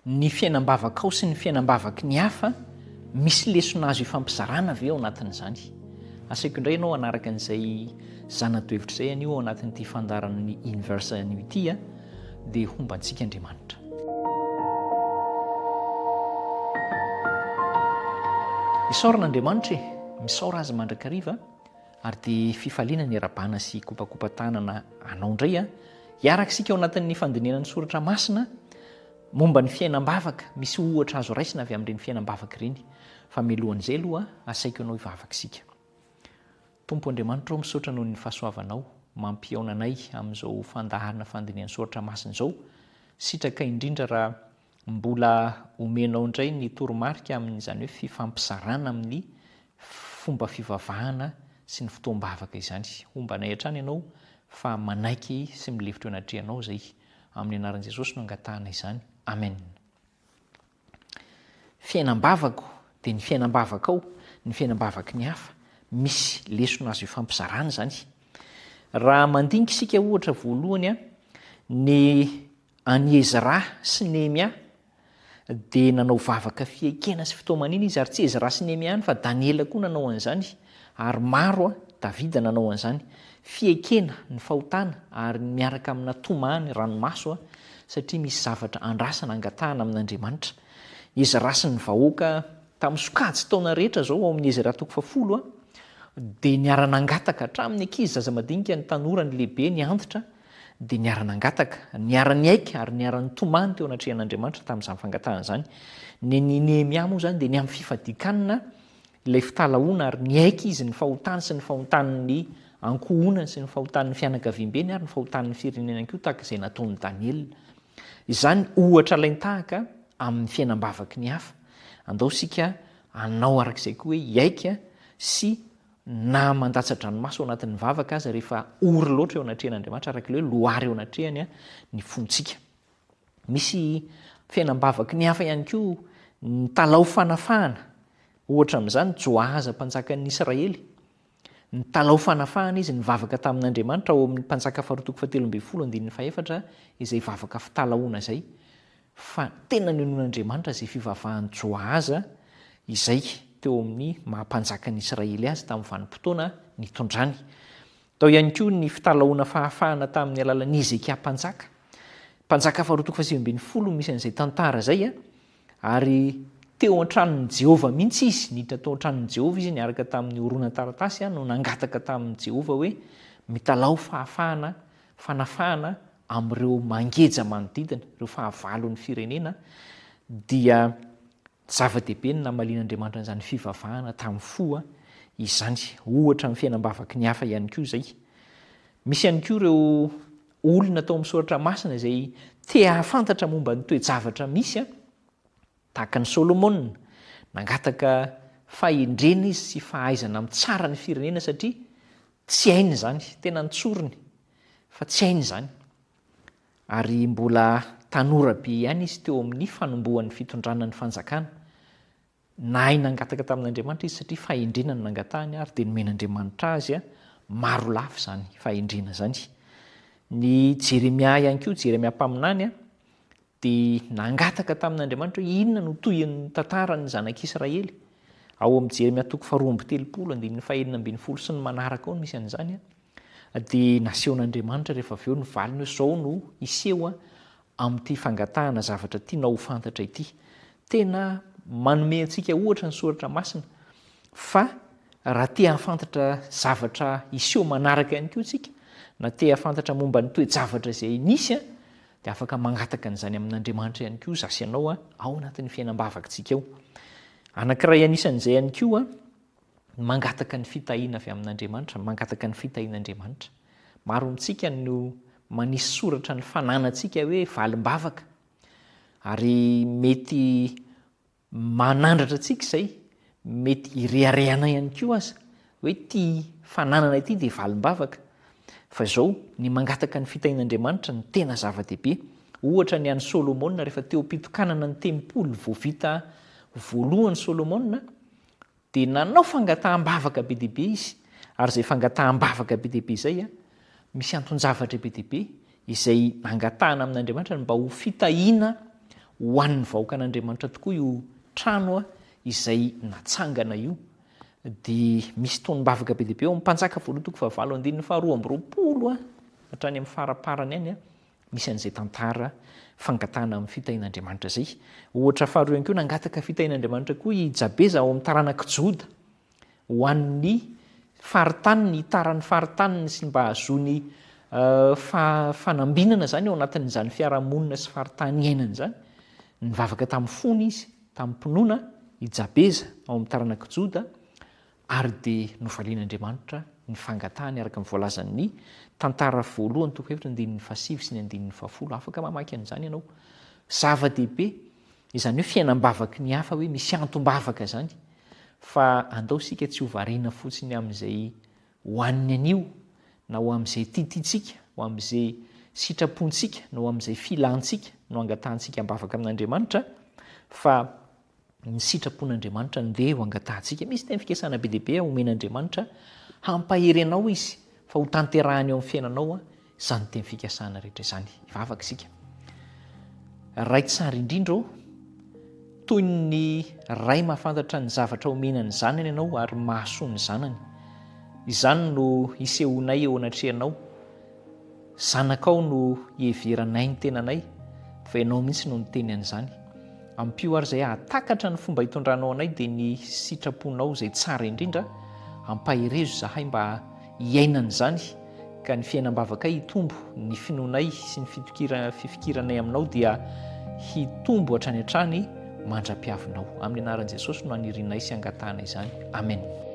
ny fiainam-bavaka ao sy ny fiainam-bavaky ny hafa misy lesona azo ifampizarana avy eo anatin'izany. Asaiko indray ianao anaraka an'izay zanatohevitra izay anio ao anatin'ity fandaran'ny universe anio ity dia hombantsika Andriamanitra. Isaoran'Andriamanitra misaora azy mandrakariva ary dia fifaliana ny arabana sy kopakopa-tanana anao indray hiarakisika ao anatin'ny fandinenan'ny soratra masina momba ny fiainam-bavaka misy ohatra azo raisina avy amin'ireny fiainam-bavaka ireny. Fa mialohan'izay aloha asaiko ianao hivavaka isika. Tompo Andriamanitra ao misaotra noho ny fahasoavanao mampiaona anay amin'izao fandaharana fandinenan'ny soratra masina izao. Sitraka indrindra raha mbola omenao indray ny toromarika amin'izany hoe fifampizarana amin'ny fomba fivavahana sy ny fotoam-bavaka izany. Hombanay hatrany ianao fa manaiky sy milevitra eo anatrehanao izay. Amin'ny anaran'i Jesosy no angatahana izany. Amen. Fiainam-bavako dia ny fiainam-bavaka ao, ny fiainam-bavaky ny hafa misy lesona azo ifampizarana izany. Raha mandinika isika ohatra voalohany ny an'i Ezra sy Nehemia dia nanao vavaka fiekena sy fitoamanina izy ary tsy Ezra sy Nehemia ihany fa Daniela koa nanao an'izany ary maro Davida nanao an'izany. Fiekena ny fahotana ary miaraka amina tomany ranomaso satria misy zavatra andrasana angatahana amin'Andriamanitra. Ezra sy ny vahoaka tamin'ny sokajy taona rehetra zao ao amin'ny Ezra 10 dia niara-nangataka hatramin'ny ankizy zaza madinika ny tanora ny lehibe ny antitra dia niara-nangataka, niara-niaika ary niara-ny tomany teo anatrehan'Andriamanitra tamin'izany fangatahana izany. Ny Nehemia moa zany dia ny amin'ny fifadikanana ilay fitalahoana ary niaika izy ny fahotana sy ny fahotan'ny ankohonana sy ny fahotan'ny fianakaviam-beny ary ny fahotan'ny firenena koa tahaka izay nataon'ny Daniel. Izany ohatra laintahaka amin'ny fiainam-bavaky ny hafa. Andao sika anao arak'izay koa hoe hiaika sy na mandatsa-dranomaso ao anatin'ny vavaka aza rehefa ory loatra eo anatrehan'Andriamanitra arak'ilay hoe loary eo anatrehany ny fontsika. Misy fiainam-bavaky ny hafa ihany koa ny talao fanafahana. Ohatra amin'izany Joaza mpanjakan'ny Israely. Ny talao fanafahana izy nivavaka tamin'Andriamanitra ao amin'ny mpanjaka 7:17 izay vavaka fitalahoana izay. Fa tena ninoan'Andriamanitra izay fivavahan'ny Joaza izay teo amin'ny mahampanjakan'ny Israely azy tamin'ny vanim-potoana nitondrany. Tao ihany koa ny fitalahoana fahafahana tamin'ny alalan'ny Ezekia mpanjaka. Mpanjaka 7:20 misy an'izay tantara izay ary teo an-tranon'i Jehova mihitsy izy, niditra teo an-tranon'i Jehova izy niaraka tamin'ny oroana taratasy no nangataka tamin'i Jehova hoe mitalao fahafahana, fanafahana amin'ireo mangeja manodidina, ireo fahavalon'ny firenena dia zava-dehibe ny namalian'Andriamanitra an'izany fivavahana tamin'ny fo izany. Ohatra amin'ny fiainam-bavaky ny hafa ihany koa izay. Misy ihany koa ireo olona tao amin'ny soratra masina izay te hahafantatra momba ny toe-javatra misy tahaka ny Solomona, nangataka fahendrena izy sy fahaizana amin'ny tsara ny firenena satria tsy hainy izany, tena nitsoriny fa tsy hainy izany. Ary mbola tanora be ihany izy teo amin'ny fanombohan'ny fitondrana ny fanjakana. Nahay nangataka tamin'Andriamanitra izy satria fahendrena no nangatahany ary dia nomen'Andriamanitra azy maro lafo izany fahendrena izany. Ny Jeremia ihany koa, Jeremia mpaminany dia nangataka tamin'Andriamanitra hoe inona no tohin'ny tantaran'ny zanak'Israely. Ao amin'ny Jeremia 2:30 sy ny manaraka ao misy an'izany dia nasehon'Andriamanitra rehefa avy eo nivaliny hoe izao no iseho amin'ity fangatahana zavatra tiana ho fantatra ity. Tena manome antsika ohatra ny soratra masina fa raha te hahafantatra zavatra iseho manaraka ihany koa tsika na te hahafantatra momba ny toe-javatra izay nisy dia afaka mangataka an'izany amin'Andriamanitra ihany koa zasy ianao ao anatin'ny fiainam-bavakatsika ao. Anankiray anisan'izay ihany koa mangataka ny fitahiana avy amin'Andriamanitra, mangataka ny fitahian'Andriamanitra. Maro amintsika no manisy soratra ny fananantsika hoe valim-bavaka ary mety manandratra antsika izay, mety ireharehana ihany koa aza hoe ty fananana ity dia valim-bavaka. Fa izao ny mangataka ny fitahian'Andriamanitra ny tena zava-dehibe. Ohatra ny an'i Solomona rehefa teo am-pitokanana ny tempolo vao vita voalohany Solomona dia nanao fangataham-bavaka be dehibe izy ary izay fangataham-bavaka be dehibe izay misy anton-javatra be dehibe izay nangatahana amin'Andriamanitra mba ho fitahiana hoan'ny vahoaka an'andriamanitra tokoa io trano izay natsangana io. Dia misy tonom-bavaka be deaibe eo amin'ny mpanjaka voaloha toko fahavalo andininy faharoa amby roapolo hatrany amin'ny faraparany any misy an'izay tantara fangatana amin'ny fitahin'andriamanitra zay. Ohatra faharoa ihany koa nangataka fitahin'andriamanitra koa i Jabeza ao amin'ny taranaka Joda ho an'ny faritaniny taran'ny faritaniny sy mba hazony fanambinana zany ao anatin'izany fiarahamonina sy faritany iainana zany. Nivavaka tamin'ny fony izy tamin'ny mpinoana i Jabeza ao amin'ny taranaka Joda ary dia novalian'andriamanitra ny fangatahany araka nyvoalazan'ny tantara voalohany toko hevitra andininy fahasivy sy ny andininy fahafolo. Afaka mamaky an'izany ianao. Zava-dehibe izany hoe fiainam-bavaky ny hafa hoe misy antom-bavaka zany fa andao sika tsy hovariana fotsiny amin'izay hoaniny anio na ho amin'izay tiatsika ho amin'izay sitrapontsika na ho amin'izay filantsika no angatahantsika ambavaka amin'andriamanitra fa ny sitrapon'andriamanitra ndeha ho angatahantsika. Misy tena fikasana be deaibe omen'andriamanitra hampahery anao izy fa ho tanterahany eo amin'ny fiainanao zany teny fikasana rehetra izany. Ivavaka isika. Ray tsara indrindra toy ny ray mahafantatra ny zavatra omenany zanany ianao ary mahasoa ny zanany. Izany no isehonay eo anatrehanao. Zanakao no iheveranay ny tenanay fa ianao mihitsy no niteny an'izany. Ampio ary izay ahatakatra ny fomba hitondranao anay dia ny sitraponao izay tsara indrindra ampaherezo zahay mba hiainana izany ka ny fiainam-bavaka hitombo ny finoanay sy ny fifikiranay aminao dia hitombo hatrany hatrany mandra-piavinao. Amin'ny anaran'i Jesosy no anirinay sy angatahanay izany. Amen.